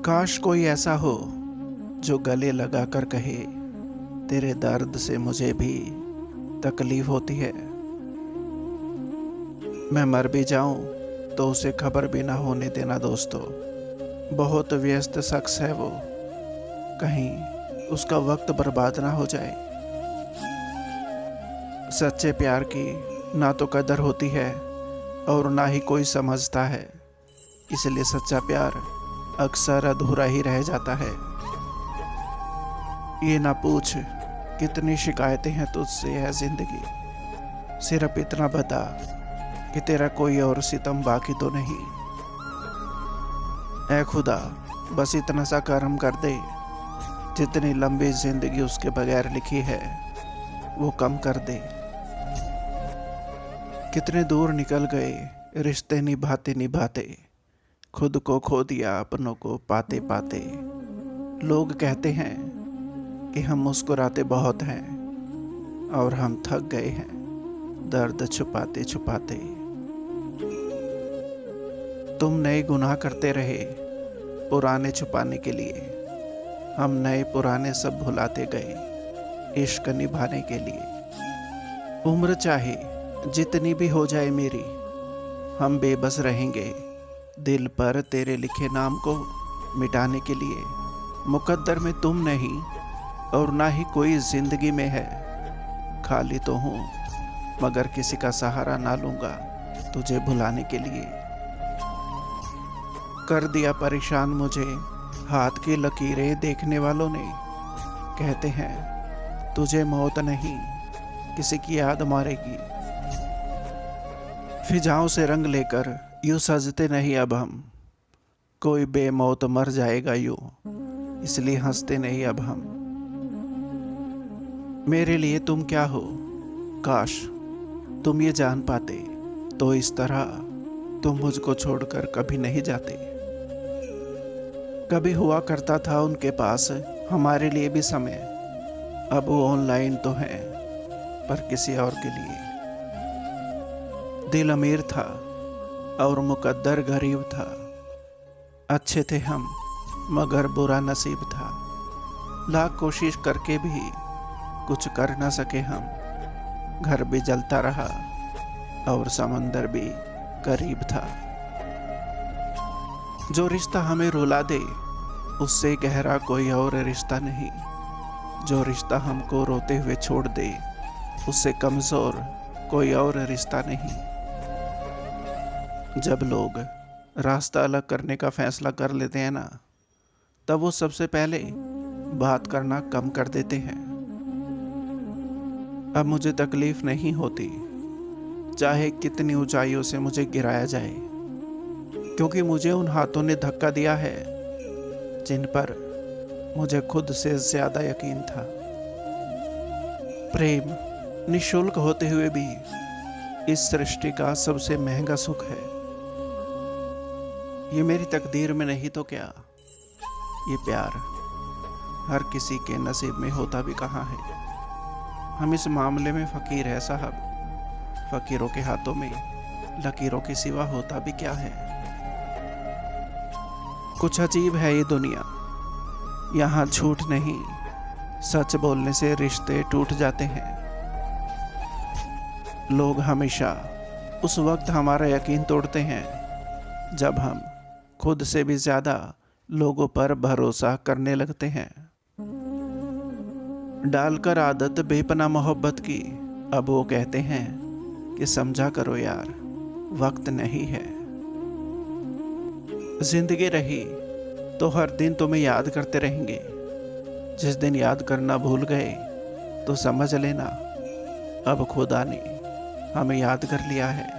काश कोई ऐसा हो जो गले लगा कर कहे, तेरे दर्द से मुझे भी तकलीफ होती है। मैं मर भी जाऊं तो उसे खबर भी ना होने देना दोस्तों। बहुत व्यस्त शख्स है वो, कहीं उसका वक्त बर्बाद ना हो जाए। सच्चे प्यार की ना तो कदर होती है और ना ही कोई समझता है, इसलिए सच्चा प्यार अक्सर अधूरा ही रह जाता है। ये ना पूछ कितनी शिकायतें हैं तुझसे है जिंदगी, सिर्फ इतना बता कि तेरा कोई और सितम बाकी तो नहीं। ऐ खुदा, बस इतना सा करम कर दे, जितनी लंबी जिंदगी उसके बगैर लिखी है वो कम कर दे। कितने दूर निकल गए रिश्ते निभाते निभाते, खुद को खो दिया अपनों को पाते पाते। लोग कहते हैं कि हम मुस्कुराते बहुत हैं और हम थक गए हैं दर्द छुपाते छुपाते। तुम नए गुनाह करते रहे पुराने छुपाने के लिए, हम नए पुराने सब भुलाते गए इश्क निभाने के लिए। उम्र चाहे जितनी भी हो जाए मेरी, हम बेबस रहेंगे दिल पर तेरे लिखे नाम को मिटाने के लिए। मुकद्दर में तुम नहीं और ना ही कोई जिंदगी में है, खाली तो हूँ मगर किसी का सहारा ना लूँगा तुझे भुलाने के लिए। कर दिया परेशान मुझे हाथ की लकीरें देखने वालों ने, कहते हैं तुझे मौत नहीं किसी की याद मारेगी। फिजाओं से रंग लेकर यूं सजते नहीं अब हम, कोई बेमौत मर जाएगा यूं, इसलिए हंसते नहीं अब हम। मेरे लिए तुम क्या हो, काश तुम ये जान पाते तो इस तरह तुम मुझको छोड़कर कभी नहीं जाते। कभी हुआ करता था उनके पास हमारे लिए भी समय, अब वो ऑनलाइन तो है पर किसी और के लिए। दिल अमीर था और मुकद्दर गरीब था, अच्छे थे हम मगर बुरा नसीब था। लाख कोशिश करके भी कुछ कर ना सके हम, घर भी जलता रहा और समंदर भी करीब था। जो रिश्ता हमें रुला दे उससे गहरा कोई और रिश्ता नहीं, जो रिश्ता हमको रोते हुए छोड़ दे उससे कमजोर कोई और रिश्ता नहीं। जब लोग रास्ता अलग करने का फैसला कर लेते हैं ना, तब वो सबसे पहले बात करना कम कर देते हैं। अब मुझे तकलीफ नहीं होती चाहे कितनी ऊंचाइयों से मुझे गिराया जाए, क्योंकि मुझे उन हाथों ने धक्का दिया है जिन पर मुझे खुद से ज्यादा यकीन था। प्रेम निशुल्क होते हुए भी इस सृष्टि का सबसे महंगा सुख है। ये मेरी तकदीर में नहीं तो क्या, ये प्यार हर किसी के नसीब में होता भी कहाँ है। हम इस मामले में फकीर है साहब, फकीरों के हाथों में लकीरों के सिवा होता भी क्या है। कुछ अजीब है ये दुनिया, यहाँ झूठ नहीं सच बोलने से रिश्ते टूट जाते हैं। लोग हमेशा उस वक्त हमारा यकीन तोड़ते हैं जब हम खुद से भी ज्यादा लोगों पर भरोसा करने लगते हैं। डालकर आदत बेपनाह मोहब्बत की, अब वो कहते हैं कि समझा करो यार वक्त नहीं है। जिंदगी रही तो हर दिन तुम्हें याद करते रहेंगे, जिस दिन याद करना भूल गए तो समझ लेना अब खुदा ने हमें याद कर लिया है।